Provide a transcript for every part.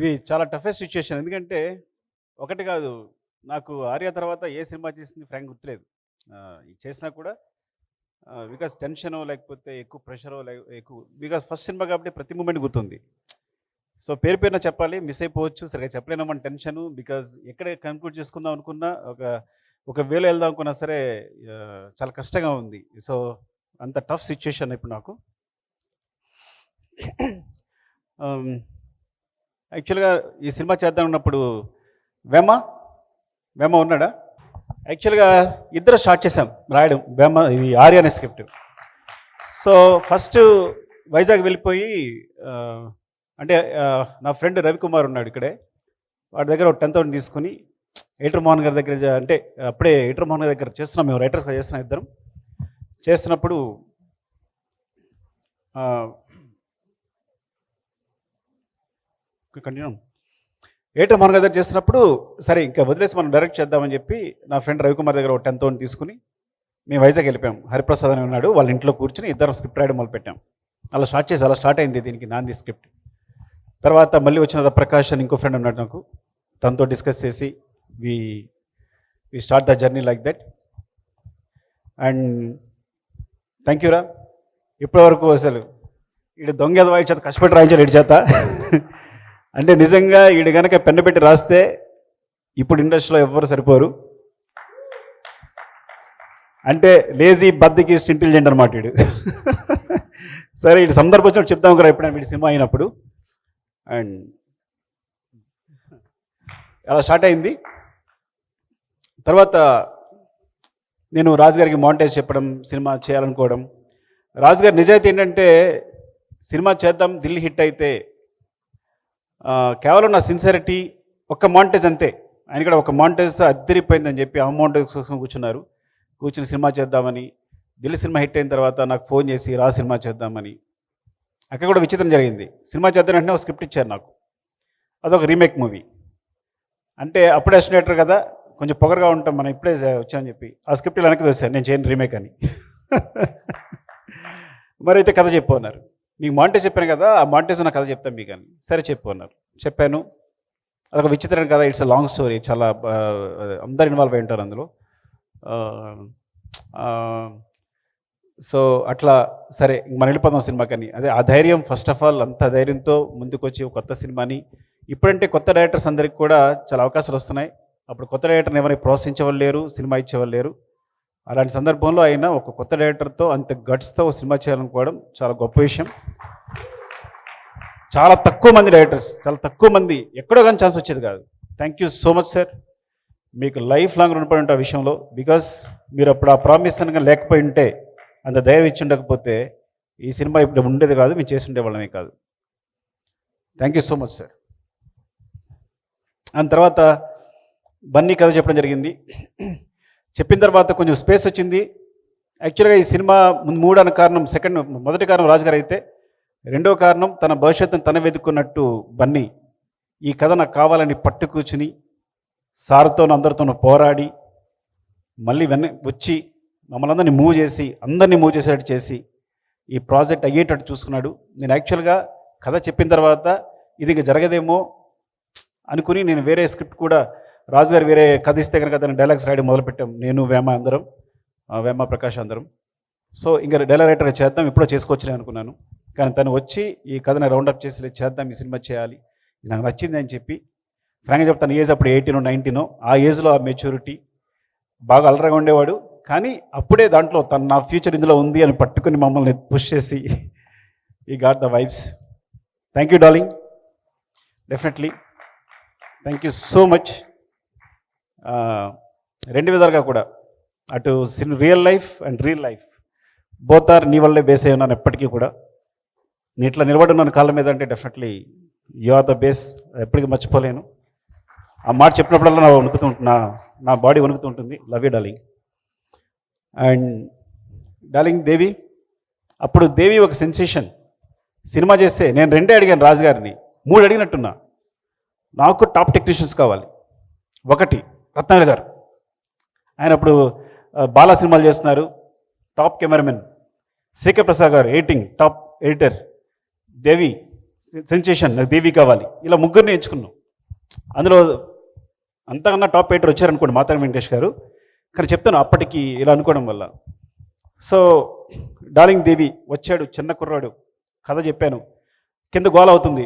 ఇది చాలా toughest situation. ఎందుకంటే ఒకటి కాదు, నాకు 'ఆర్య' తర్వాత ఏ సినిమా చేసింది ఫ్రాంక్ గుర్తులేదు. చేసినా కూడా బికాస్ టెన్షనో లేకపోతే ఎక్కువ ప్రెషరో ఎక్కువ బికాస్ ఫస్ట్ సినిమా కాబట్టి ప్రతి మూమెంట్ గుర్తుంది. సో పేరు పేరున చెప్పాలి, మిస్ అయిపోవచ్చు, సరిగ్గా చెప్పలేను మన టెన్షను. బికాజ్ ఎక్కడ కన్క్లూడ్ చేసుకుందాం అనుకున్నా ఒక వేలో వెళ్దాం అనుకున్నా సరే చాలా కష్టంగా ఉంది. సో అంత టఫ్ సిచ్యుయేషన్ ఇప్పుడు నాకు. యాక్చువల్గా ఈ సినిమా చేద్దాం ఉన్నప్పుడు వేమ ఉన్నాడా? యాక్చువల్గా ఇద్దరు స్టార్ట్ చేసాం రాయడం. ఇది 'ఆర్య' అనే స్క్రిప్ట్. సో ఫస్ట్ వైజాగ్ వెళ్ళిపోయి అంటే నా ఫ్రెండ్ రవికుమార్ ఉన్నాడు ఇక్కడే, వాడి దగ్గర ఒక 10,000 తీసుకుని ఎడిటర్ మోహన్ గారి దగ్గర, అంటే అప్పుడే ఎడిటర్ మోహన్ గారి దగ్గర చేస్తున్నాం, మేము రైటర్స్గా చేస్తున్నాం ఇద్దరం. చేస్తున్నప్పుడు కంటిన్యూ ఎడిటర్ మోహన్ గారి దగ్గర చేస్తున్నప్పుడు సరే ఇంకా వదిలేసి మనం డైరెక్ట్ చేద్దామని చెప్పి నా ఫ్రెండ్ రవికుమార్ దగ్గర ఒక 10,000 తీసుకుని మేము వైజాగ్ వెళ్ళిపోయాం. హరిప్రసాద్ అని ఉన్నాడు, వాళ్ళ ఇంట్లో కూర్చుని ఇద్దరం స్క్రిప్ట్ రాయడం మొదలుపెట్టాం. అలా స్టార్ట్ అయింది దీనికి నాంది స్క్రిప్ట్. తర్వాత మళ్ళీ వచ్చిన ప్రకాష్ అని ఇంకో ఫ్రెండ్ ఉన్నాడు నాకు, తనతో డిస్కస్ చేసి we start the journey like that. And thank యూరా, ఇప్పటివరకు అసలు ఈడు దొంగ వాయి చేత కష్టపడి రాయించాలి ఇటు చేత. అంటే నిజంగా ఈడు కనుక పెన్ను పెట్టి రాస్తే ఇప్పుడు ఇండస్ట్రీలో ఎవ్వరు సరిపోరు. అంటే లేజీ బద్దకిస్ట్ ఇంటెలిజెంట్ అనమాట వీడు. సరే ఇటు సందర్భం వచ్చినప్పుడు చెప్తాం కదా ఎప్పుడైనా వీడి సినిమా అయినప్పుడు. అండ్ అలా స్టార్ట్ అయింది. తర్వాత నేను రాజుగారికి మాంటేజ్ చెప్పడం, సినిమా చేయాలనుకోవడం. రాజుగారి నిజాయితీ ఏంటంటే సినిమా చేద్దాం, ఢిల్లీ హిట్ అయితే కేవలం నా సిన్సియరిటీ, ఒక్క మాంటేజ్ అంతే. ఆయన కూడా ఒక మాంటేజ్తో అద్దరిపోయిందని చెప్పి ఆ మాంటేజ్ కోసం కూర్చుని సినిమా చేద్దామని. ఢిల్లీ సినిమా హిట్ అయిన తర్వాత నాకు ఫోన్ చేసి రా సినిమా చేద్దామని. అక్కడ కూడా విచిత్రం జరిగింది. సినిమా చేద్దాం అంటే ఒక స్క్రిప్ట్ ఇచ్చారు నాకు, అదొక రీమేక్ మూవీ. అంటే అప్పుడే ఎస్టిమేటర్ కదా, కొంచెం పొగరగా ఉంటాం మనం, ఇప్పుడే వచ్చామని చెప్పి ఆ స్క్రిప్ట్ వెనక్కి చూశాను, నేను చేయను రీమేక్ అని. మరి అయితే కథ చెప్పు అన్నారు. మీకు మాంటేజ్ చెప్పాను కదా, ఆ మాంటేజ్ నా కథ చెప్తాను మీకు అని. సరే చెప్పు అన్నారు. చెప్పాను. అదొక విచిత్రం కదా, ఇట్స్ అ లాంగ్ స్టోరీ, చాలా అందరు ఇన్వాల్వ్ అయి ఉంటారు అందులో. సో అట్లా సరే మనం వెళ్ళిపోదాం సినిమాకని. అదే ఆ ధైర్యం, ఫస్ట్ ఆఫ్ ఆల్ అంత ధైర్యంతో ముందుకు వచ్చి ఒక కొత్త సినిమాని, ఇప్పుడంటే కొత్త డైరెక్టర్స్ అందరికి కూడా చాలా అవకాశాలు వస్తున్నాయి. అప్పుడు కొత్త డైరెక్టర్ని ఎవరైనా ప్రోత్సహించేవాళ్ళు లేరు, సినిమా ఇచ్చేవాళ్ళు లేరు. అలాంటి సందర్భంలో అయినా ఒక కొత్త డైరెక్టర్తో అంత గట్స్తో సినిమా చేయాలనుకోవడం చాలా గొప్ప విషయం. చాలా తక్కువ మంది డైరెక్టర్స్, చాలా తక్కువ మంది, ఎక్కడో కానీ ఛాన్స్ వచ్చేది కాదు. Thank you so much sir, మీకు లైఫ్ లాంగ్ రుణపడి ఉంటా విషయంలో. బికాస్ మీరు అప్పుడు ఆ ప్రామిస్ అనగా లేకపోయి ఉంటే, అంత ధైర్యం ఇచ్చి ఉండకపోతే ఈ సినిమా ఇప్పుడు ఉండేది కాదు, మేము చేసి ఉండేవాళ్ళమే కాదు. Thank you so much sir. దాని తర్వాత బన్నీ కథ చెప్పడం జరిగింది. చెప్పిన తర్వాత కొంచెం స్పేస్ వచ్చింది. యాక్చువల్గా ఈ సినిమా మూడు అన్న కారణం, మొదటి కారణం రాజుగారు అయితే, రెండో కారణం తన భవిష్యత్తును తన వెతుక్కున్నట్టు బన్నీ ఈ కథ నాకు కావాలని పట్టు కూర్చుని సార్తోనూ అందరితోనూ పోరాడి మళ్ళీ వచ్చి మమ్మల్ని అందరినీ మూవ్ చేసేటట్టు చేసి ఈ ప్రాజెక్ట్ అయ్యేటట్టు చూసుకున్నాడు. నేను యాక్చువల్గా కథ చెప్పిన తర్వాత ఇది ఇంకా జరగదేమో అనుకుని నేను వేరే స్క్రిప్ట్ కూడా, రాజుగారు వేరే కథ ఇస్తే కనుక దాన్ని డైలాగ్స్ రాయడం మొదలుపెట్టాం, నేను వేమ ప్రకాష్ అందరం. సో ఇంకా డైలాగ్ రైటర్గా చేద్దాం, ఎప్పుడో చేసుకోవచ్చులే అనుకున్నాను. కానీ తను వచ్చి ఈ కథని రౌండప్ చేసి చేద్దాం, ఈ సినిమా చేయాలి, నాకు నచ్చింది అని చెప్పి. ఫ్రాంక్గా చెప్తాను, ఏజ్ అప్పుడు 18 19, ఆ ఏజ్లో ఆ మెచ్యూరిటీ, బాగా అలరగా ఉండేవాడు. కానీ అప్పుడే దాంట్లో నా ఫ్యూచర్ ఇందులో ఉంది అని పట్టుకుని మమ్మల్ని పుష్ చేసి ఈ got the vibes. Thank you darling, definitely thank you so much. రెండు విధాలుగా కూడా, అటు real life and real life both are నీ వల్లే బేస్ అయి ఉన్నాను ఎప్పటికీ కూడా. నీ ఇట్లా నిలబడి ఉన్నాను కాళ్ళ మీద అంటే definitely you are the base, ఎప్పటికీ మర్చిపోలేను. ఆ మాట చెప్పినప్పుడల్లా నా బాడీ వణుకుతూ ఉంటుంది. Love you darling. And darling Devi, అప్పుడు దేవి ఒక సెన్సేషన్. సినిమా చేస్తే నేను 2 అడిగాను రాజుగారిని, 3 అడిగినట్టున్నా. నాకు టాప్ టెక్నీషియన్స్ కావాలి. 1 రత్నాకర్ గారు, ఆయన అప్పుడు బాలా సినిమాలు చేస్తున్నారు, టాప్ కెమెరామెన్. శ్రీకర్ ప్రసాద్ గారు ఎడిటింగ్ టాప్ ఎడిటర్. దేవి సెన్సేషన్, నాకు దేవి కావాలి, ఇలా ముగ్గురిని ఎంచుకున్నాం. అందులో అంతకన్నా టాప్ 8 వచ్చారనుకోండి మాతారి వెంకటేష్ గారు. కానీ చెప్తాను అప్పటికి ఇలా అనుకోవడం వల్ల. సో డార్లింగ్ దేవి వచ్చాడు, చిన్న కుర్రాడు, కథ చెప్పాను, కింద గోల అవుతుంది,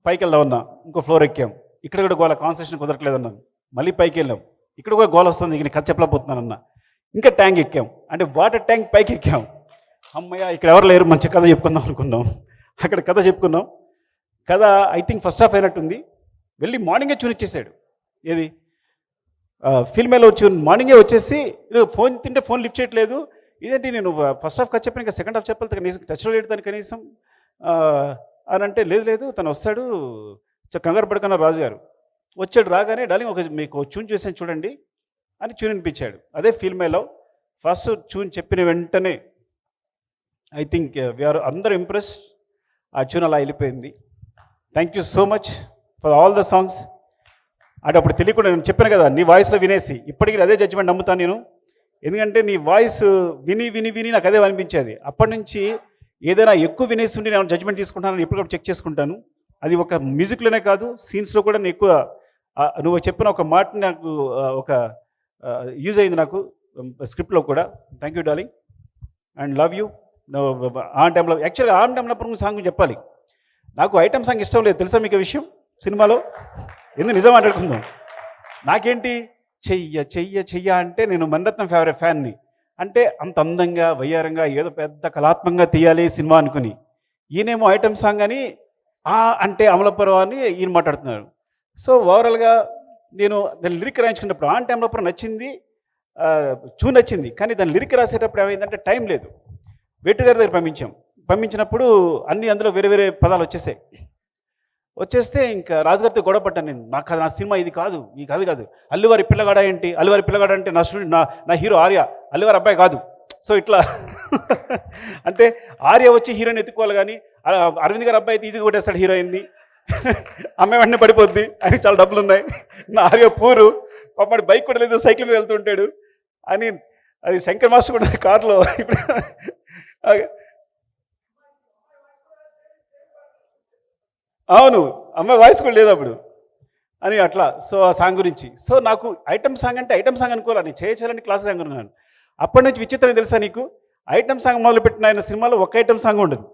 పైకి వెళ్దామన్నా, ఇంకో ఫ్లోర్ ఎక్కాం, ఇక్కడ కూడా గోల, కాన్సన్ట్రేషన్ కుదరట్లేదన్నాను, మళ్ళీ పైకి వెళ్ళాం, ఇక్కడ కూడా గోల వస్తుంది, ఇక కథ చెప్పలేకపోతున్నానన్న, ఇంకా ట్యాంక్ ఎక్కాం, అంటే వాటర్ ట్యాంక్ పైకి ఎక్కాం, అమ్మయ్య ఇక్కడ ఎవరు లేరు, మంచి కథ చెప్పుకుందాం అనుకున్నాం. అక్కడ కథ చెప్పుకున్నాం. కథ ఐ థింక్ ఫస్ట్ హాఫ్ అయినట్టుంది. వెళ్ళి మార్నింగే చూనిచ్చేసాడు. ఏది ఫిల్మేలో వచ్చి మార్నింగే వచ్చేసి ఫోన్ తింటే ఫోన్ లిఫ్ట్ చేయట్లేదు, ఇదేంటి నేను ఫస్ట్ హాఫ్ కథ చెప్పాను, ఇంకా సెకండ్ హాఫ్ చెప్పాలి కనీసం, టచ్లో లేడు దాన్ని కనీసం అని అంటే, లేదు తను వస్తాడు, కంగారు పడుకున్నారు రాజుగారు. వచ్చాడు, రాగానే డార్లింగ్ ఒక మీకు ట్యూన్ చేసాను చూడండి అని ట్యూన్ వినిపించాడు. అదే ఫిల్మేలో ఫస్ట్ ట్యూన్ చెప్పిన వెంటనే ఐ థింక్ వీఆర్ అందరూ ఇంప్రెస్. ఆ ట్యూన్ అలా వెళ్ళిపోయింది. Thank you so much for all the songs. అంటే అప్పుడు తెలియకుండా నేను చెప్పాను కదా, నీ వాయిస్లో వినేసి ఇప్పటికీ అదే జడ్జిమెంట్ నమ్ముతాను నేను. ఎందుకంటే నీ వాయిస్ విని విని విని నాకు అదే అనిపించేది. అప్పటి నుంచి ఏదైనా ఎక్కువ వినేసి ఉండి నేను జడ్జిమెంట్ తీసుకుంటానని ఎప్పటికప్పుడు చెక్ చేసుకుంటాను. అది ఒక మ్యూజిక్లోనే కాదు, సీన్స్లో కూడా నేను ఎక్కువ నువ్వు చెప్పిన ఒక మాట నాకు ఒక యూజ్ అయింది నాకు స్క్రిప్ట్లో కూడా. Thank you darling and love you. On టైంలో యాక్చువల్గా ఆన్ టైంలో సాంగ్ చెప్పాలి. నాకు ఐటమ్ సాంగ్ ఇష్టం లేదు, తెలుసా మీకు విషయం సినిమాలో? ఎందుకు నిజం మాట్లాడుకుందాం. నాకేంటి చెయ్య చెయ్య చెయ్య అంటే నేను మణిరత్నం ఫేవరెట్ ఫ్యాన్ని. అంటే అంత అందంగా వయ్యారంగా ఏదో పెద్ద కళాత్మకంగా తీయాలి సినిమా అనుకుని, ఈయనేమో ఐటమ్ సాంగ్ అని అంటే అమలాపురం అని ఈయన మాట్లాడుతున్నారు. సో ఓవరాల్గా నేను దాని లిరిక్ రాయించుకున్నప్పుడు ఆన్ టైంలో నచ్చింది, చూ నచ్చింది, కానీ దాని లిరిక్ రాసేటప్పుడు ఏమైందంటే టైం లేదు. వేటు గారి దగ్గర పంపించినప్పుడు అన్నీ అందులో వేరే వేరే పదాలు వచ్చేస్తే ఇంకా రాజుగారితో గొడవ పడ్డాను నేను. నాకు నా సినిమా ఇది కాదు, ఈ కాదు. అల్లువారి పిల్లగాడ ఏంటి, అల్లువారి పిల్లగాడ అంటే నా స్టూడెంట్, నా హీరో ఆర్య, అల్లువారి అబ్బాయి కాదు. సో ఇట్లా అంటే ఆర్య వచ్చి హీరోయిన్ ఎత్తుకోవాలి, కానీ అరవింద్ గారి అబ్బాయి అయితే ఈజీగా కొట్టేస్తాడు హీరోయిన్ని, అమ్మాయి వెంటనే పడిపోద్ది, ఆయనకి చాలా డబ్బులు ఉన్నాయి. నా ఆర్య పూరు పాపడి బైక్ కూడా లేదు, సైకిల్ మీద వెళ్తుంటాడు అని. అది శంకర్ మాస్టర్ కూడా కారులో ఇప్పుడు అవును, అమ్మాయి వాయిస్ కూడా లేదు అప్పుడు అని అట్లా. సో ఆ సాంగ్ గురించి, సో నాకు ఐటమ్ సాంగ్ అంటే ఐటమ్ సాంగ్ అనుకోవాలి, నేను చేయాలని క్లాస్ సాంగ్ అనుకున్నాను. అప్పటి నుంచి విచిత్రం తెలుసా నీకు, ఐటమ్ సాంగ్ మొదలుపెట్టిన ఆయన సినిమాలో ఒక్క ఐటమ్ సాంగ్ ఉండదు.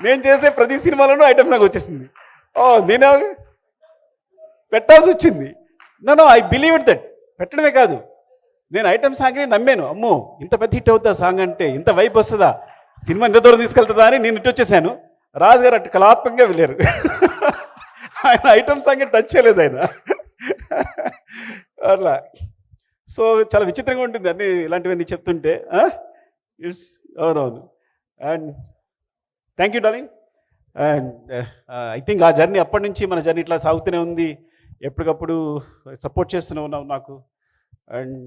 నేను చేసే ప్రతి సినిమాలోనూ ఐటమ్ సాంగ్ వచ్చేసింది. నేను పెట్టాల్సి వచ్చింది. No I believe it that. పెట్టడమే కాదు, నేను ఐటమ్ సాంగ్ని నమ్మాను. అమ్మో ఇంత పెద్ద హిట్ అవుతుందా సాంగ్ అంటే, ఇంత వైపు వస్తుందా, సినిమా ఇంత దూరం తీసుకెళ్తుందా అని నేను ఇటు వచ్చేసాను. రాజుగారు అటు కళాత్మకంగా వెళ్ళారు. ఆయన ఐటమ్ సాంగ్ టచ్ చేయలేదు ఆయన అట్లా. సో చాలా విచిత్రంగా ఉంటుంది అన్నీ ఇలాంటివన్నీ చెప్తుంటే. ఇట్స్ అవునవును. And thank you darling. And I think ఆ జర్నీ అప్పటి నుంచి మన జర్నీ ఇట్లా సాగుతూనే ఉంది. ఎప్పటికప్పుడు సపోర్ట్ చేస్తూనే ఉన్నావు నాకు. అండ్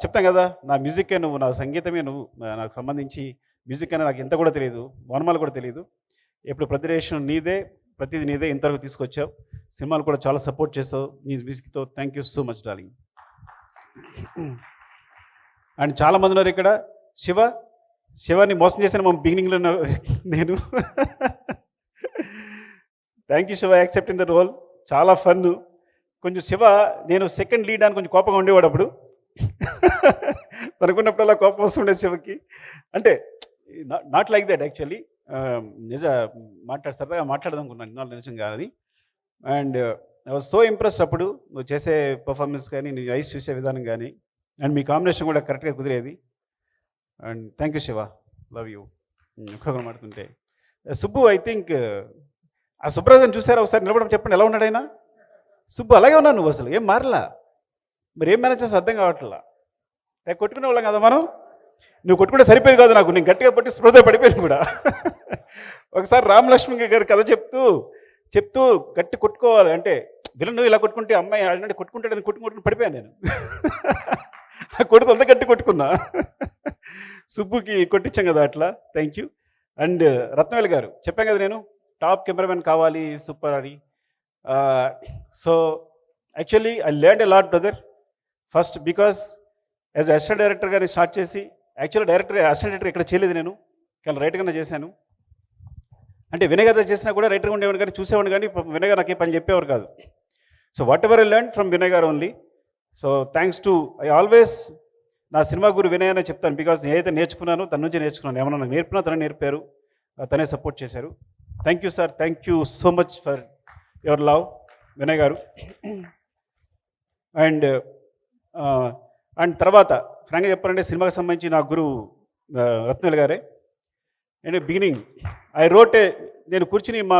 చెప్తాం కదా, నా మ్యూజికే నువ్వు, నా సంగీతమే నువ్వు. నాకు సంబంధించి మ్యూజిక్ అనేది నాకు ఎంత కూడా తెలియదు, వనమాలు కూడా తెలియదు. ఎప్పుడు ప్రతిరేషన్ నీదే, ప్రతిదీ నీదే, ఇంతవరకు తీసుకొచ్చావు. సినిమాలు కూడా చాలా సపోర్ట్ చేసావు నీ మ్యూజిక్తో. Thank you so much darling. And చాలామంది ఉన్నారు ఇక్కడ. శివాని మోసం చేశాను మా బిగినింగ్లో నేను. Thank you Shiva, accepting the role. చాలా ఫన్. కొంచెం శివ నేను సెకండ్ లీడ్ అని కొంచెం కోపంగా ఉండేవాడు అప్పుడు. తనకున్నప్పుడల్లా కోపం వస్తుండేది శివకి. అంటే నాట్ లైక్ దట్ యాక్చువల్లీ. సరదాగా మాట్లాడదాం అనుకున్నాను, ఇన్నాళ్ళు నిజం కాదని. And I was so impressed అప్పుడు నువ్వు చేసే పర్ఫార్మెన్స్ కానీ, నీ ఐస్ చూసే విధానం కానీ, అండ్ మీ కాంబినేషన్ కూడా కరెక్ట్గా కుదిరేది. And thank you Shiva, love you. ఒక్కొక్కరు మాడుతుంటే సుబ్బు, ఐ థింక్ ఆ సుబ్రాజన్ చూసారా ఒకసారి నిలబడడం, చెప్పండి ఎలా ఉన్నాడు ఆయన? సుబ్బు అలాగే ఉన్నావు నువ్వు, అసలు ఏం మారలా. మరి ఏం మేనేజ్ చేస్తే అర్థం కావట్లా. కొట్టుకునే వాళ్ళం కదా మనం. నువ్వు కొట్టుకుంటే సరిపోయేది కాదు నాకు, నేను గట్టిగా పట్టి స్పృహ పడిపోయింది కూడా. ఒకసారి రామలక్ష్మి గారి కథ చెప్తూ గట్టి కొట్టుకోవాలి అంటే, విలను ఇలా కొట్టుకుంటే అమ్మాయి అంటే కొట్టుకుంటాడని కొట్టుకుంటూ పడిపోయాను నేను. కొడుతు అంత గట్టి కొట్టుకున్నా. సుబ్బుకి కొట్టించాం కదా అట్లా. Thank you. అండ్ రత్నవేల్ గారు చెప్పాను కదా నేను టాప్ కెమెరామెన్ కావాలి సూపర్ అని. So actually I learned a lot brother. First because as assistant డైరెక్టర్గా నేను స్టార్ట్ చేసి, యాక్చువల్లీ అసిస్టెంట్ డైరెక్టర్ ఇక్కడ చేయలేదు నేను, కానీ రైటర్గానే చేశాను. అంటే వినయ్ గారితో చేసినా కూడా రైటర్గా ఉండేవాడు కానీ చూసేవాడు కానీ వినయ్ గారు నాకు ఏ పని చెప్పేవారు కాదు. So whatever I learn from Vinay garu only. So thanks to I always నా సినిమా గురు వినయ్ అనే చెప్తాను. బికాజ్ నేనైతే నేర్చుకున్నాను, తన నుంచి నేర్చుకున్నాను. ఏమన్నా నాకు నేర్పినా తనే నేర్పారు, తనే సపోర్ట్ చేశారు. Thank you sir, thank you so much for your love Vinay garu. And and తర్వాత ఫ్రాంక్గా చెప్పాలంటే సినిమాకి సంబంధించి నా గురువు రత్నవేల్ గారే. అండ్ బిగినింగ్ ఐ రోట్ నేను కూర్చుని మా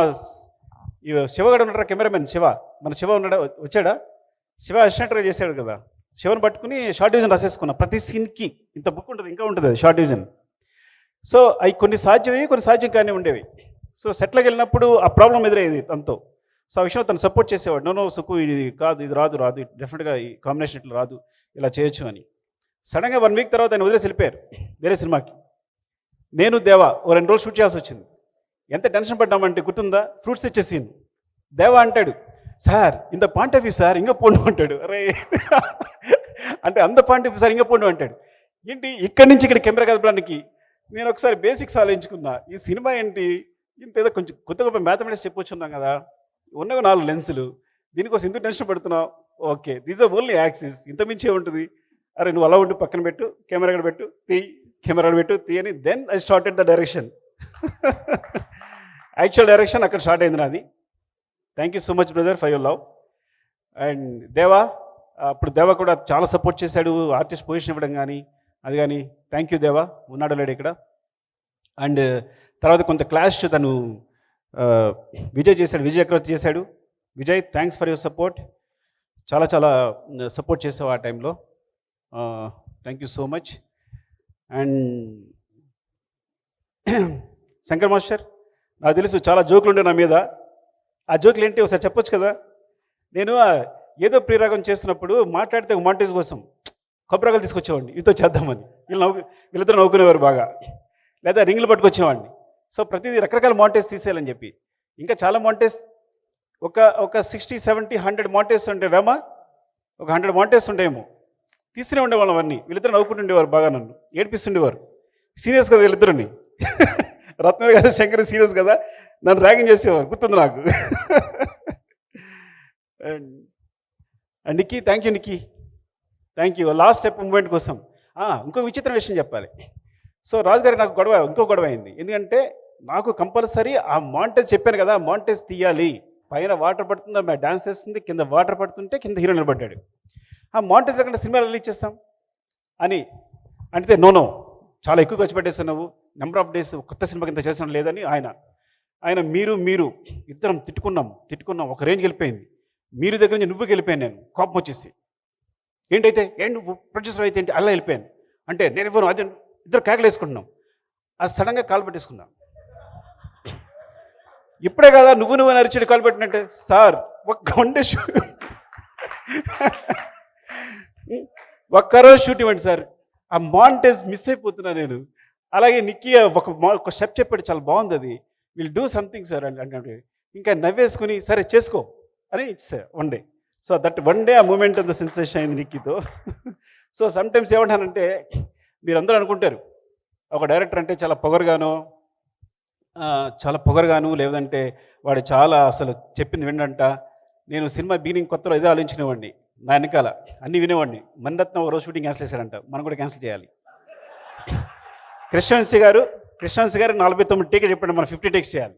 శివగాడు ఉన్నాడు, కెమెరామెన్ శివ, మన శివ ఉన్నాడా, వచ్చాడా? శివ అసిస్టెంట్గా చేశాడు కదా, శివను పట్టుకుని షార్ట్ డివిజన్ రాసేసుకున్నా. ప్రతి సీన్కి ఇంత బుక్ ఉంటుంది, ఇంకా ఉంటుంది అది షార్ట్ డివిజన్. సో అవి కొన్ని సాధ్యమయ్యి కొన్ని సాధ్యం కానీ ఉండేవి. సో సెట్లోకి వెళ్ళినప్పుడు ఆ ప్రాబ్లం ఎదురయ్యేది తనతో. సో ఆ విషయంలో తను సపోర్ట్ చేసేవాడు. నో సుకు ఇది కాదు, ఇది రాదు డెఫినెట్గా ఈ కాంబినేషన్ ఇట్లా రాదు, ఇలా చేయొచ్చు అని. సడన్గా 1 వీక్ తర్వాత ఆయన వదిలేసి వెళ్ళిపోయారు వేరే సినిమాకి. నేను దేవా ఓ 2 రోజులు షూట్ చేయాల్సి వచ్చింది. ఎంత టెన్షన్ పడ్డామంటే గుర్తుందా, ఫ్రూట్స్ ఇచ్చేసి దేవా అంటాడు, సార్ ఇంత పాయింట్ ఆఫ్ వ్యూ సార్ ఇంకా పోండు అంటాడు. అరే అంటే అంత పాయింట్ ఆఫ్ వ్యూ సార్ ఇంకా పోండు అంటాడు. ఏంటి ఇక్కడి నుంచి ఇక్కడ కెమెరా కదపడానికి నేను ఒకసారి బేసిక్స్ ఆలోచించుకున్నా. ఈ సినిమా ఏంటి ఇంత ఏదో కొంచెం కొత్త గొప్ప మ్యాథమెటిక్స్ చెప్పొచ్చున్నాం కదా, ఉన్నవి 4 లెన్సులు, దీనికోసం ఎందుకు టెన్షన్ పడుతున్నావు? Okay these are only axis, ఇంత మించే ఉంటుంది. అరే నువ్వు అలా ఉండి పక్కన పెట్టు, కెమెరా కూడా పెట్టు, కెమెరా పెట్టు అని. Then I started the direction. Actual direction అక్కడ స్టార్ట్ అయింది నాది. Thank you so much brother for your love. And Deva, అప్పుడు దేవా కూడా చాలా సపోర్ట్ చేశాడు, ఆర్టిస్ట్ పొజిషన్ ఇవ్వడం కానీ అది కానీ. థ్యాంక్ యూ దేవా, ఉన్నాడు లేడు ఇక్కడ. అండ్ తర్వాత కొంత క్లాష్ తను విజయ్ చేశాడు, విజయ్ చక్రవర్తి చేశాడు. Vijay thanks for your support, చాలా చాలా సపోర్ట్ చేసావు ఆ టైంలో. Thank you so much. And Shankar master, నాకు తెలుసు చాలా జోకులు ఉండే నా మీద. ఆ జోకులు ఏంటి ఒకసారి చెప్పొచ్చు కదా. నేను ఏదో ప్రియరాగం చేస్తున్నప్పుడు మాట్లాడితే ఒక మాంటేజ్ కోసం కొబ్బరికాయలు తీసుకొచ్చేవాడిని, వీటితో చేద్దామని. వీళ్ళిద్దరు నవ్వుకునేవారు బాగా, లేదా రింగులు పట్టుకొచ్చేవాడిని. సో ప్రతిదీ రకరకాల మాంటేజ్ తీసేయాలని చెప్పి. ఇంకా చాలా మాంటేజ్ ఒక 60, 70, 100 మాంటేజ్ ఉండేవేమా, ఒక 100 మాంటేజ్ ఉండేమో. తీస్తూనే ఉండేవాళ్ళం అవన్నీ. వీళ్ళిద్దరు నవ్వుకుంటుండేవారు, బాగా నన్ను ఏడిపిస్తుండేవారు. సీరియస్ కదా వీళ్ళిద్దరిని. రత్నవేల్ గారు శంకర్ సీరియస్ కదా, నన్ను ర్యాగింగ్ చేసేవారు, గుర్తుంది నాకు. And Nikki, thank you Nikki, thank you last step moment కోసం. ఇంకో విచిత్ర విషయం చెప్పాలి. సో రాజు గారికి నాకు ఇంకో గొడవ అయింది. ఎందుకంటే నాకు కంపల్సరీ ఆ మాంటేజ్ చెప్పాను కదా, మాంటేజ్ తీయాలి. పైన వాటర్ పడుతుంది, ఆమె డాన్స్ చేస్తుంది, కింద వాటర్ పడుతుంటే కింద హీరో నిలబడ్డాడు. ఆ మాంటేజ్ లేకుండా సినిమా రిలీజ్ చేస్తాం అని అంటే నో చాలా ఎక్కువ ఖర్చు పెట్టేస్తున్నావు, నెంబర్ ఆఫ్ డేస్ కొత్త సినిమాకి ఇంత చేసిన లేదని ఆయన మీరు ఇద్దరం తిట్టుకున్నాం ఒక రేంజ్కి వెళ్ళిపోయింది. మీరు దగ్గర నుంచి నువ్వు వెళ్ళిపోయాను, నేను కోపం వచ్చేసి. ఏంటైతే నువ్వు ప్రొడ్యూసర్ అయితే ఏంటి అలా వెళ్ళిపోయాను అంటే నేను ఇవ్వను, అది ఇద్దరు కేకలు వేసుకుంటున్నాం. అది సడన్గా కాలు పెట్టేసుకున్నాం. ఇప్పుడే కదా నువ్వు అరిచిడి కాలు పెట్టినట్టే. సార్ ఒక్కరోజు షూట్ ఇవ్వండి సార్, ఆ మాంటేజ్ మిస్ అయిపోతున్నా నేను. అలాగే నిక్కీ ఒక స్టెప్ చెప్పాడు, చాలా బాగుంది, అది విల్ డూ సంథింగ్ సార్ అంటే ఇంకా నవ్వేసుకుని సరే చేసుకో అని ఇచ్చా 1 డే. సో దట్ 1 డే ఆ మూమెంట్ అంత సెన్సేషన్ అయింది నిక్కీతో. సో సమ్టైమ్స్ ఏమంటానంటే మీరందరూ అనుకుంటారు ఒక డైరెక్టర్ అంటే చాలా పొగరుగాను లేదంటే వాడు చాలా అసలు చెప్పింది వినంట. నేను సినిమా బిగినింగ్ కొత్తలో ఇదే ఆలోచించినవాడిని, నా వెనకాల అన్నీ వినేవాడిని. మణిరత్నం ఒక రోజు షూటింగ్ క్యాన్సిల్ చేశారంట, మనం కూడా క్యాన్సిల్ చేయాలి. కృష్ణవంశీ గారు 49 టేక్ చెప్పండి, మనం 50 టేక్స్ చేయాలి.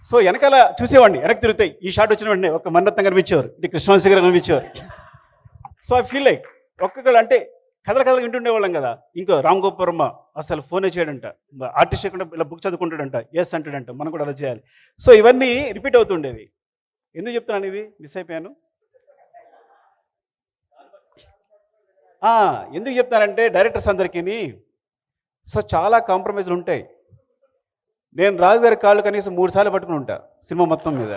సో వెనకాల చూసేవాడిని, వెనక్కి తిరుగుతాయి. ఈ షాట్ వచ్చిన వెంటనే ఒక మణిరత్నం కనిపించేవారు, ఇటు కృష్ణవంశీ గారు కనిపించేవారు. సో ఐ ఫీల్ లైక్ ఒక్కొక్కళ్ళు అంటే కథలు వింటుండేవాళ్ళం కదా. ఇంకో రామ్ గోపాల్ వర్మ అసలు ఫోనే చేయడంట, ఆర్టిస్ట్ చేయకుండా ఇలా బుక్ చదువుకుంటాడంట, ఎస్ అంటాడంట, మనం కూడా అలా చేయాలి. సో ఇవన్నీ రిపీట్ అవుతుండేవి. ఎందుకు చెప్తున్నాను, ఇది మిస్ అయిపోయాను. ఎందుకు చెప్తానంటే డైరెక్టర్స్ అందరికీ సో చాలా కాంప్రమైజ్లు ఉంటాయి. నేను రాజు గారి కాళ్ళు కనీసం 3 సార్లు పట్టుకుని ఉంటా సినిమా మొత్తం మీద.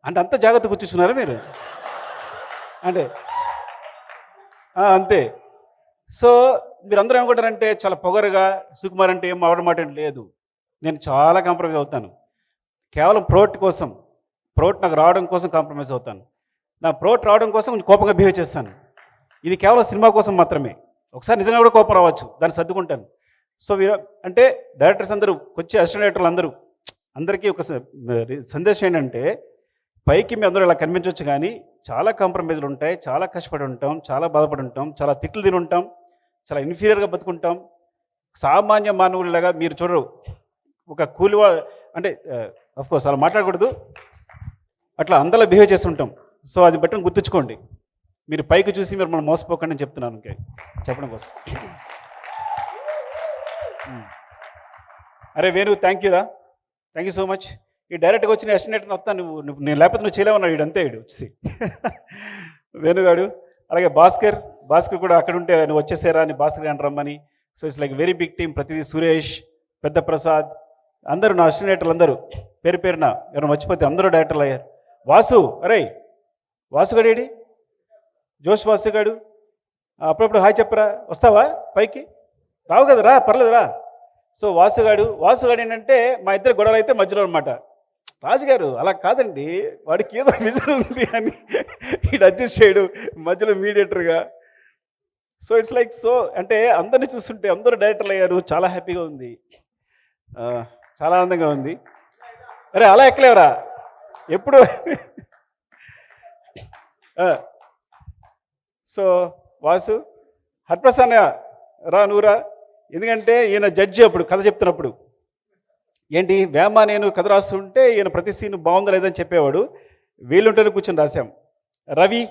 అంటే అంత జాగ్రత్త కూర్చున్నారా మీరు అంటే అంతే. సో మీరందరూ ఏమనుకుంటారంటే చాలా పొగరుగా సుకుమార్ అంటే ఏం మాట లేదు. నేను చాలా కాంప్రమైజ్ అవుతాను. కేవలం ప్రోట్ నాకు రావడం కోసం కాంప్రమైజ్ అవుతాను. నా ప్రోట్ రావడం కోసం కోపంగా బిహేవ్ చేస్తాను. ఇది కేవలం సినిమా కోసం మాత్రమే. ఒకసారి నిజంగా కూడా కోపం రావచ్చు, దాన్ని సర్దుకుంటాను. సో అంటే డైరెక్టర్స్ అందరూ వచ్చే అసిస్టెంట్ డైరెక్టర్లు అందరికీ ఒక సందేశం ఏంటంటే, పైకి మీ అందరూ ఇలా కనిపించవచ్చు కానీ చాలా కాంప్రమైజ్లు ఉంటాయి, చాలా కష్టపడి ఉంటాం, చాలా బాధపడి ఉంటాం, చాలా తిట్లు తిని ఉంటాం, చాలా ఇన్ఫీరియర్గా బతుకుంటాం. సామాన్య మానవుడిలాగా మీరు చూడరు. ఒక కూలివా అంటే అఫ్కోర్స్ అలా మాట్లాడకూడదు, అట్లా అందరిలా బిహేవ్ చేస్తుంటాం. సో అది బట్టి గుర్తుంచుకోండి. మీరు పైకి చూసి మీరు మనం మోసపోకండి అని చెప్తున్నాను చెప్పడం కోసం. అరే Venu, thank you so much. ఈ డైరెక్ట్గా వచ్చిన అసిస్టెంట్ వస్తాను, నువ్వు నేను లేకపోతే నువ్వు చేయలేమన్నాడు వీడు, అంతే వీడు వచ్చేసి వేణుగాడు. అలాగే భాస్కర్ కూడా అక్కడ ఉంటే నువ్వు వచ్చేసారా అని భాస్కర్ అని రమ్మని. So it's like very big team. ప్రతిదీ సురేష్, పెద్ద ప్రసాద్, అందరూ నా అసిస్టెంట్లు అందరూ పేరున ఎవరైనా మర్చిపోతే అందరూ డైరెక్టర్లు అయ్యారు. వాసు, అరే వాసుగాడేడి, జోష్ వాసుగాడు, అప్పుడప్పుడు హాయ్ చెప్పరా, వస్తావా పైకి? రావు కదా, రా, పర్లేదు రా. సో వాసుగాడు ఏంటంటే మా ఇద్దరు గొడవలు అయితే మధ్యలో అనమాట. రాజుగారు అలా కాదండి, వాడికి ఏదో విజన్ ఉంది అని ఇటు అడ్జస్ట్ చేయడు మధ్యలో మీడియేటర్గా. సో ఇట్స్ లైక్ సో అంటే అందరినీ చూస్తుంటే అందరూ డైరెక్టర్లు అయ్యారు, చాలా హ్యాపీగా ఉంది, చాలా ఆనందంగా ఉంది. అరే అలా ఎక్కలేవరా ఎప్పుడు. సో వాసు, హర్ప్రసన్న రా, నువ్వురా. ఎందుకంటే ఈయన జడ్జి అప్పుడు కథ చెప్తున్నప్పుడు ఏంటి వేమ నేను కథ రాస్తుంటే ఈయన ప్రతి సీన్ బాగుందా లేదని చెప్పేవాడు. వీళ్ళుంటేనే కూర్చొని రాశాం. రవి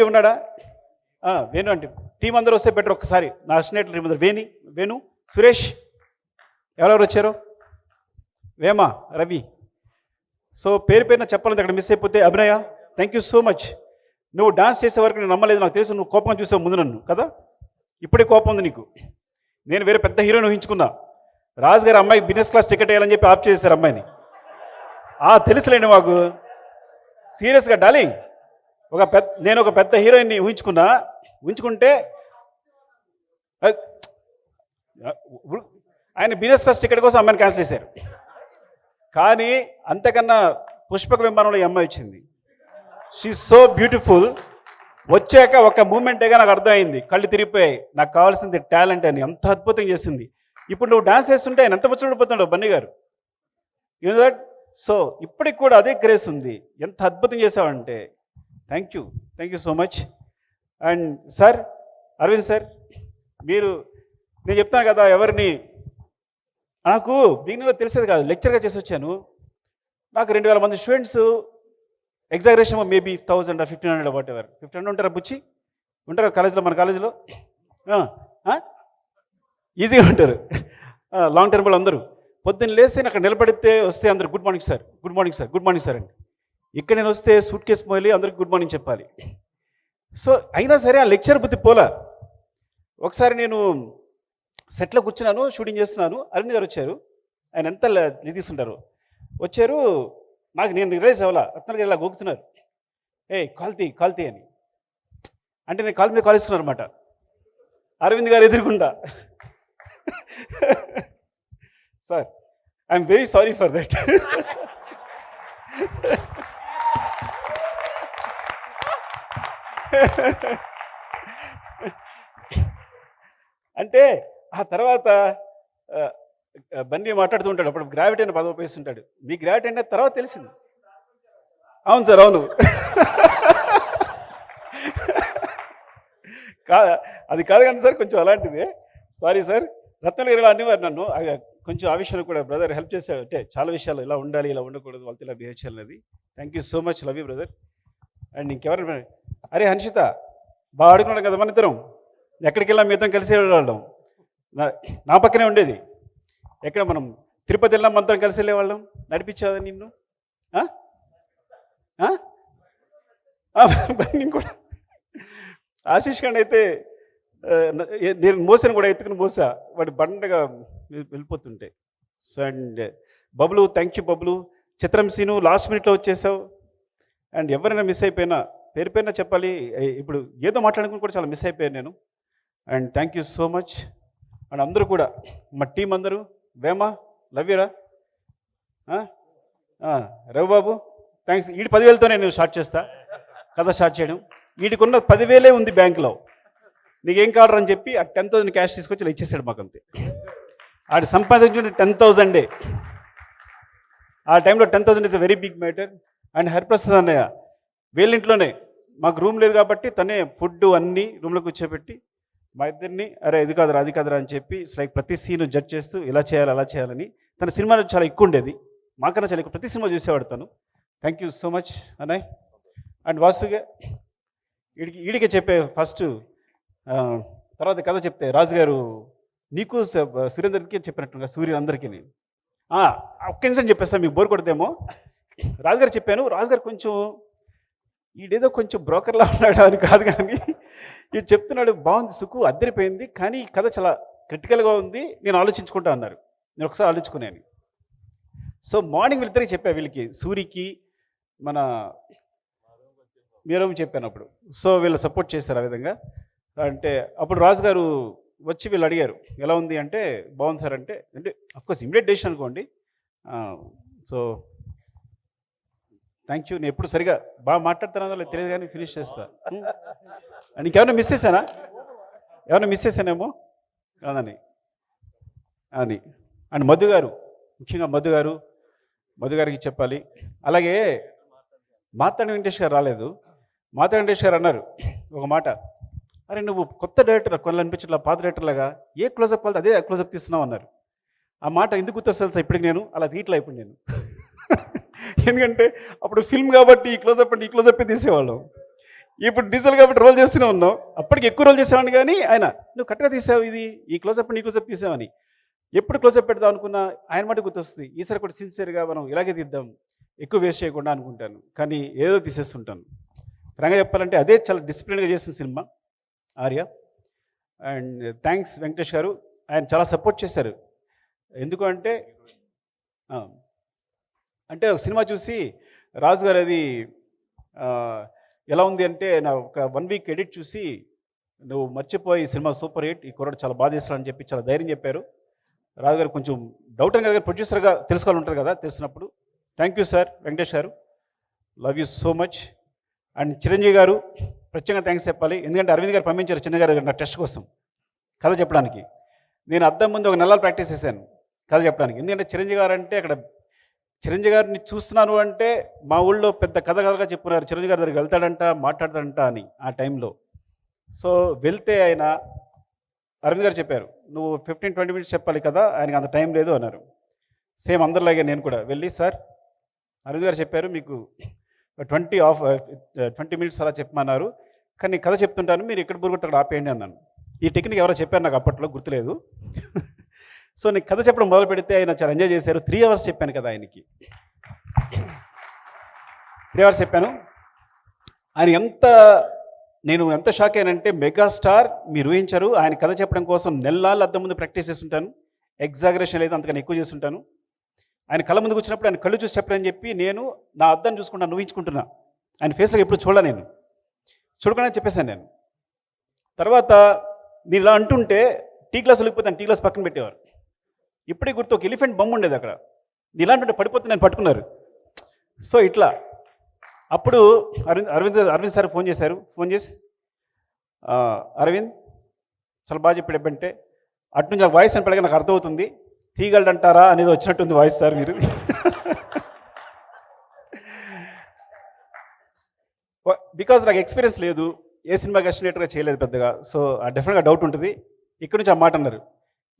ఉన్నాడా? వేణు అంటే టీం అందరూ వస్తే బెటర్. ఒక్కసారి నా అసిస్టెంట్ టీం అందరూ వేణు, సురేష్, ఎవరెవరు వచ్చారు? వేమ, రవి. సో పేరున చెప్పాలంటే అక్కడ మిస్ అయిపోతే అభినయ, థ్యాంక్ యూ సో మచ్. నువ్వు డాన్స్ చేసే వరకు నేను నమ్మలేదు, నాకు తెలుసు నువ్వు కోపంగా చూసావు ముందు నన్ను కదా, ఇప్పుడే కోపం ఉంది నీకు. నేను వేరే పెద్ద హీరోని ఊహించుకున్నా. రాజుగారు అమ్మాయికి బిజినెస్ క్లాస్ టికెట్ వేయాలని చెప్పి ఆప్ చేశారు అమ్మాయిని. తెలుసులేండి మాకు, సీరియస్గా డార్లింగ్. నేను ఒక పెద్ద హీరోయిన్ని ఊహించుకుంటే ఆయన బిజినెస్ క్లాస్ టికెట్ కోసం అమ్మాయిని క్యాన్సిల్ చేశారు. కానీ అంతకన్నా పుష్పక విమానంలో ఈ అమ్మాయి వచ్చింది. She so beautiful. వచ్చాక ఒక మూమెంటేగా నాకు అర్థమైంది, కళ్ళు తిరిగిపోయాయి. నాకు కావాల్సింది టాలెంట్ అని, అంత అద్భుతంగా చేసింది. ఇప్పుడు నువ్వు డాన్స్ చేస్తుంటే ఆయన ఎంత ముచ్చడిపోతున్నాడు బన్నీ గారు, యూనో దట్. సో ఇప్పటికి కూడా అదే గ్రేస్ ఉంది. ఎంత అద్భుతం చేసావంటే thank you so much. And sir, Aravind sir, నేను చెప్తాను కదా, ఎవరిని నాకు బిగినింగ్లో తెలిసేది కాదు, లెక్చర్గా చేసి వచ్చాను. నాకు 2000 మంది students, exaggeration maybe 1000 or 1500 what ever. 1500 ఉంటారా బుచ్చి? ఉంటారా కాలేజీలో? మన కాలేజీలో ఈజీగా ఉంటారు. లాంగ్ టర్మ్ వాళ్ళు అందరూ పొద్దున్న లేస్తే అక్కడ నిలబడితే వస్తే అందరు గుడ్ మార్నింగ్ సార్ అండి. ఇక్కడ నేను వస్తే సూట్ కేసు మోయాలి, అందరికి గుడ్ మార్నింగ్ చెప్పాలి. సో అయినా సరే ఆ లెక్చర్ బుద్ధి పోలా. ఒకసారి నేను సెట్లో కూర్చున్నాను, షూటింగ్ చేస్తున్నాను. అరవింద్ గారు వచ్చారు. ఆయన ఎంత ఇది తీసుకుంటారు, వచ్చారు. నేను రిలైజ్ అవ్వాలా, రత్నాలు గారు ఇలా గోకుతున్నారు, కాల్తీ అని. అంటే నేను కాలు మీద కాలేసుకున్నాను అనమాట. అరవింద్ గారు ఎదురుకుండా, sir I'm very sorry for that. అంటే ఆ తర్వాత బన్నీ మాట్లాడుతూ ఉంటాడు, అప్పుడు గ్రావిటీ అని పదవి ఉపయోగిస్తుంటాడు. మీ గ్రావిటీ అంటే తర్వాత తెలిసింది. అవును సార్, అవును. అది కాదు కానీ సార్, కొంచెం అలాంటిదే. Sorry sir. రత్నాలు గారు ఇలా అనేవారు నన్ను, కొంచెం ఆ విషయంలో కూడా బ్రదర్ హెల్ప్ చేశారు. అంటే చాలా విషయాలు ఇలా ఉండాలి, ఇలా ఉండకూడదు, వాళ్ళతో ఇలా బిహేవ్ చేయాలనేది. Thank you so much, love you brother. And ఇంకెవరు? అరే హన్షిత, బాగా ఆడుకున్నాడు కదా మన ఇద్దరం. ఎక్కడికి వెళ్ళాం, మీ ఇద్దరం కలిసి వెళ్ళేవాళ్ళం. నా పక్కనే ఉండేది. ఎక్కడ మనం తిరుపతి వెళ్ళాం, మంత్రం కలిసి వెళ్ళేవాళ్ళం. నడిపించాదా నిన్ను? కూడా ఆశీష్ ఖండ్ అయితే నేను మోసాను కూడా, ఎత్తుకుని మోసా, వాడి బండగా వెళ్ళిపోతుంటే. So and Bablu, thank you Bablu. చిత్రం సీను లాస్ట్ మినిట్లో వచ్చేసావు. అండ్ ఎవరైనా మిస్ అయిపోయినా పేరుపైన చెప్పాలి. ఇప్పుడు ఏదో మాట్లాడుకుని కూడా చాలా మిస్ అయిపోయాను నేను. And thank you so much. And అందరూ కూడా మా టీం అందరూ, వేమ, లవ్ యూరా, రవిబాబు, థ్యాంక్స్. వీడి 10,000తోనే నేను స్టార్ట్ చేస్తా కథ స్టార్ట్ చేయడం. వీడికున్న 10,000 ఉంది బ్యాంకులో. నీకేం కావాలని అని చెప్పి ఆ 10,000 క్యాష్ తీసుకొచ్చి ఇలా ఇచ్చేసాడు మాకు అంతే. ఆడు సంపాదించుకుంటే 10,000 ఆ టైంలో 10,000 is a very big matter. And Hariprasad అన్నయ్య వీళ్ళింట్లోనే మాకు రూమ్ లేదు కాబట్టి తనే ఫుడ్ అన్నీ రూమ్లో కూర్చోబెట్టి మా ఇద్దరిని అరే ఇది కాదురా అది కాదురా అని చెప్పి లైక్ ప్రతి సీన్ జడ్జ్ చేస్తూ ఇలా చేయాలి అలా చేయాలని. తన సినిమా చాలా ఎక్కువ ఉండేది, మాకన్నా చాలా ఎక్కువ ప్రతి సినిమా చూసేవాడు తను. థ్యాంక్ యూ సో మచ్ అన్నయ్య. అండ్ వాసుగా ఈడికే చెప్పే ఫస్ట్ తర్వాత కథ చెప్తే రాజుగారు నీకు సురేందర్కి చెప్పినట్టుగా సూర్య అందరికీ ఒక్క నిమిషం చెప్పేస్తా మీకు బోర్ కొడదేమో. రాజుగారు చెప్పాను, రాజుగారు కొంచెం ఈడేదో కొంచెం బ్రోకర్లా ఉన్నాడు అని కాదు, కానీ ఇది చెప్తున్నాడు బాగుంది సుకు అద్దరిపోయింది, కానీ ఈ కథ చాలా క్రిటికల్గా ఉంది, నేను ఆలోచించుకుంటా అన్నారు. నేను ఒకసారి ఆలోచించుకున్నాను. సో మార్నింగ్ వీళ్ళిద్దరికి చెప్పా, వీళ్ళకి సూరికి మన మీరేమో చెప్పాను అప్పుడు. సో వీళ్ళు సపోర్ట్ చేశారు ఆ విధంగా. అంటే అప్పుడు రాజుగారు వచ్చి వీళ్ళు అడిగారు ఎలా ఉంది అంటే బాగుంది సార్ అంటే అఫ్కోర్స్ ఇమ్మీడియట్ డెసిషన్ అనుకోండి. So thank you. నేను ఎప్పుడు సరిగా బాగా మాట్లాడుతున్నానో లేదు తెలియదు కానీ ఫినిష్ చేస్తా. నీకేమైనా మిస్ చేశానా? ఏమైనా మిస్ చేశానేమో కాదని అని. అండ్ మధు గారు, ముఖ్యంగా మధు గారికి చెప్పాలి. అలాగే మాతాడి వెంకటేష్ గారు రాలేదు. మాతాడి వెంకటేష్ గారు అన్నారు ఒక మాట, అరే నువ్వు కొత్త డైరెక్టర్ కొన్ని అనిపించట్లా, పాత డైరెక్టర్ లాగా ఏ క్లోజప్ వాళ్ళతో అదే క్లోజప్ తీస్తున్నావు అన్నారు. ఆ మాట ఎందుకు గుర్తొస్తుంది ఇప్పటికి నేను అలా తీయట్లా ఇప్పుడు నేను. ఎందుకంటే అప్పుడు ఫిల్మ్ కాబట్టి ఈ క్లోజప్ అంటే ఈ క్లోజప్పే తీసేవాళ్ళం, ఇప్పుడు డీజిల్ కాబట్టి రోల్ చేస్తూనే ఉన్నాం. అప్పటికి ఎక్కువ రోల్ చేసేవాడిని, కానీ ఆయన నువ్వు కరెక్ట్గా తీసావు, ఇది ఈ క్లోజప్ ఈ క్లోజప్ తీసావని ఎప్పుడు క్లోజప్ పెడదాం అనుకున్నా ఆయన మాట గుర్తొస్తుంది. ఈసారి కూడా సిన్సియర్గా మనం ఇలాగే తీద్దాం, ఎక్కువ వేస్ట్ చేయకుండా అనుకుంటాను, కానీ ఏదో తీసేస్తుంటాను. ఫ్రాంక్గా చెప్పాలంటే అదే చాలా డిసిప్లిన్గా చేసిన cinema Arya. And thanks Venkatesh గారు, ఆయన చాలా సపోర్ట్ చేశారు. ఎందుకు అంటే ఒక సినిమా చూసి రాజు గారు అది ఎలా ఉంది అంటే నా ఒక 1 వీక్ ఎడిట్ చూసి నువ్వు మర్చిపోయి సినిమా సూపర్ హిట్, ఈ కుర్రాడు చాలా బాధ చేస్తాడు అని చెప్పి చాలా ధైర్యం చెప్పారు. రాజు గారు కొంచెం డౌట్ అని కదా, ప్రొడ్యూసర్గా తెలుసుకోవాలి ఉంటారు కదా, తెలిసినప్పుడు థ్యాంక్ యూ సార్ వెంకటేష్ గారు, love you so much. And Chiranjeevi గారు ప్రత్యేకంగా థ్యాంక్స్ చెప్పాలి, ఎందుకంటే అరవింద్ గారు పంపించారు చిన్న గారు నా టెస్ట్ కోసం కథ చెప్పడానికి. నేను అద్దం ముందు ఒక నెలలు ప్రాక్టీస్ చేశాను కథ చెప్పడానికి. ఎందుకంటే చిరంజీవి గారు అంటే అక్కడ చిరంజీవి గారిని చూస్తున్నాను అంటే మా ఊళ్ళో పెద్ద కథగా చెప్పున్నారు, చిరంజీవి గారి దగ్గరికి వెళ్తాడంట మాట్లాడతాడంట అని ఆ టైంలో. సో వెళ్తే ఆయన అరవింద్ గారు చెప్పారు నువ్వు 15-20 మినిట్స్ చెప్పాలి కదా, ఆయనకి అంత టైం లేదు అన్నారు. సేమ్ అందరిలాగే నేను కూడా వెళ్ళి సార్ అరవింద్ గారు చెప్పారు మీకు 20 మినిట్స్ అలా చెప్పమన్నారు, కానీ కథ చెప్తుంటాను మీరు ఎక్కడ బురుగుతాడు అక్కడ ఆపేయండి అన్నాను. ఈ టెక్నిక్ ఎవరో చెప్పారు నాకు అప్పట్లో గుర్తులేదు. సో నేను కథ చెప్పడం మొదలు పెడితే ఆయన చాలా ఎంజాయ్ చేశారు. 3 అవర్స్ చెప్పాను కదా ఆయనకి, 3 అవర్స్ చెప్పాను. నేను ఎంత షాక్ అయ్యానంటే మెగాస్టార్ మీరు ఊహించారు, ఆయన కథ చెప్పడం కోసం నెలలు అద్దం ముందు ప్రాక్టీస్ చేస్తుంటాను, ఎగ్జాగరేషన్ లేదు అంతకన్నా ఎక్కువ చేస్తుంటాను. ఆయన కళ్ళ ముందుకు వచ్చినప్పుడు ఆయన కళ్ళు చూసి చెప్పారని చెప్పి నేను నా అద్దాన్ని చూసుకుంటాను, ఊహించుకుంటున్నా. ఆయన ఫేస్లో ఎప్పుడు చూడలే, నేను చూడకుండా చెప్పేశాను. నేను తర్వాత నేను ఇలా అంటుంటే టీ గ్లాస్ వెళ్ళిపోతాను, టీ గ్లాస్ పక్కన పెట్టేవారు. ఇప్పటికి గుర్తు ఒక ఎలిఫెంట్ బొమ్మ ఉండేది అక్కడ, ఇలా అంటుంటే పడిపోతే నేను పట్టుకున్నారు. సో ఇట్లా అప్పుడు అరవింద్ సార్ ఫోన్ చేసి అరవింద్ చాలా బాగా చెప్పాడు ఎప్పుడంటే అటు నుంచి నాకు వాయిస్ అని నాకు అర్థమవుతుంది, తీగలడంటారా అనేది వచ్చినట్టుంది వాయిస్ సార్ మీరు. బికాజ్ నాకు ఎక్స్పీరియన్స్ లేదు, ఏ సినిమాకి అసినేట్గా చేయలేదు పెద్దగా, సో డెఫినెట్గా డౌట్ ఉంటుంది. ఇక్కడ నుంచి ఆ మాట అన్నారు,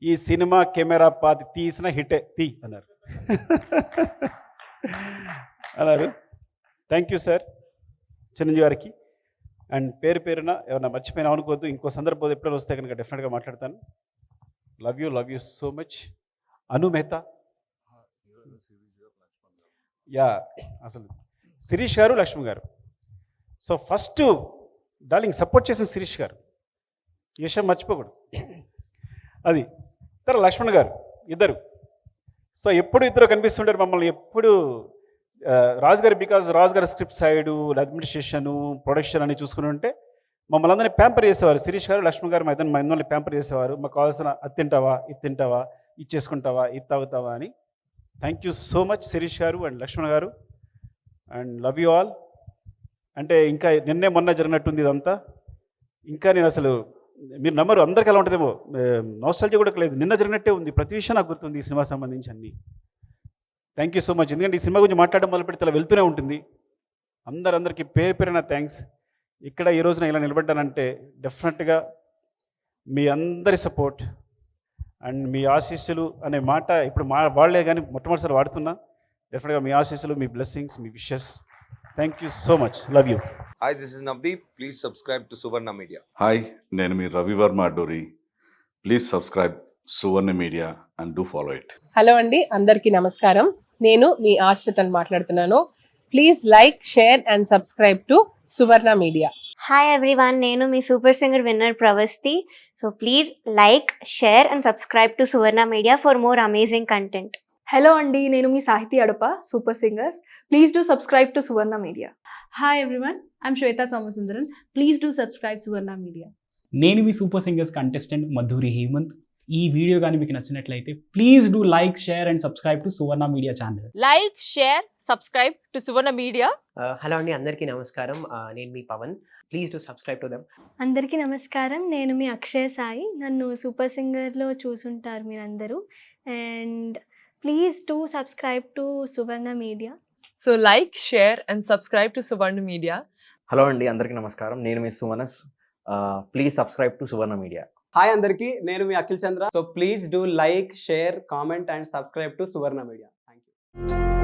ఈ సినిమా కెమెరా పాతి తీసిన హిట్టే తీ అన్నారు. థ్యాంక్ యూ సార్ చిరంజీవి గారికి. అండ్ పేరున ఎవరన్నా మర్చిపోయినా అనుకోవద్దు, ఇంకో సందర్భం ఎప్పుడైనా వస్తే కనుక డెఫినెట్గా మాట్లాడతాను. Love you so much. Anu Mehta, yeah అసలు శిరీష్ గారు లక్ష్మి గారు. సో ఫస్ట్ డార్లింగ్ సపోర్ట్ చేసిన శిరీష్ గారు, ఈ విషయం మర్చిపోకూడదు. అది తర్వాత లక్ష్మణ్ గారు, ఇద్దరు. సో ఎప్పుడు ఇద్దరు కనిపిస్తుంటారు మమ్మల్ని ఎప్పుడు. రాజుగారు బికాజ్ రాజుగారి స్క్రిప్ట్ సైడు అడ్మినిస్ట్రేషను ప్రొడక్షన్ అని చూసుకుని ఉంటే మమ్మల్ని అందరినీ ప్యాంపర్ చేసేవారు. శిరీష్ గారు లక్ష్మణ్ గారు మా ఇద్దరిని ప్యాంపర్ చేసేవారు. మాకు కావాల్సిన అది తింటావా ఇది తింటావా ఇది చేసుకుంటావా ఇది తాగుతావా అని. Thank you so much Shirish గారు అండ్ లక్ష్మణ్ గారు, అండ్ లవ్ యూ ఆల్. అంటే ఇంకా నిన్నే మొన్న జరిగినట్టుంది ఇదంతా. ఇంకా నేను అసలు మీరు నమ్మరు, అందరికీ అలా ఉంటుందేమో, నాస్టాలజీ కూడా లేదు, నిన్న జరిగినట్టే ఉంది, ప్రతి విషయం నాకు గుర్తుంది ఈ సినిమా సంబంధించి అన్ని. Thank you so much. ఎందుకంటే ఈ సినిమా గురించి మాట్లాడడం మొదలు పెడితే అలా వెళ్తూనే ఉంటుంది. అందరికీ పేరు పేరున థ్యాంక్స్. ఇక్కడ ఈ రోజున ఇలా నిలబడ్డానంటే డెఫినెట్గా మీ అందరి సపోర్ట్ అండ్ మీ ఆశీస్సులు అనే మాట ఇప్పుడు వాళ్ళే కానీ మొట్టమొదటిసారి వాడుతున్నా. డెఫినెట్గా మీ ఆశీస్సులు, మీ బ్లెస్సింగ్స్, మీ wishes. Thank you so much. Love you. Hi, this is Navdeep. Please subscribe to Suvarna Media. Hi, నేను మీ Ravi Varma Adduri. Please subscribe Suvarna Media and do follow it. Hello అండి, అందరికీ నమస్కారం. నేను మీ ఆశ్రితని మాట్లాడుతున్నాను. Please like, share and subscribe to Suvarna Media. Hi everyone, నేను మీ super singer winner Pravasti. So please like, share and subscribe to Suvarna Media for more amazing content. Hello అండి, నేను మీ Sahithi Adapa, super singers. Please do subscribe to Suvarna Media. Hi everyone, I'm Shweta Somasundaran. Please do subscribe Suvarna Media. నేను మీ super singers contestant Madhuri Hemanth. ఈ video కానీ మీకు నచ్చినట్లయితే please do like, share and subscribe to Suvarna Media channel. Like, share, subscribe to Suvarna Media. Hello అండి, అందరికీ నమస్కారం. నేను మీ Pavan. Please to subscribe to them. అందరికీ నమస్కారం, నేను మీ అక్షయ్ సాయి. నన్ను సూపర్ సింగర్లో చూసుంటారు మీరందరూ. And please to subscribe to Suvarna Media. So like, share and subscribe to Suvarna Media. Hello అండి, అందరికీ నమస్కారం. నేను మీ Sumanas. Please subscribe to Suvarna Media. Hi అందరికీ, నేను మీ Akhil Chandra. So please do like, share, comment and subscribe to Suvarna Media. Thank you.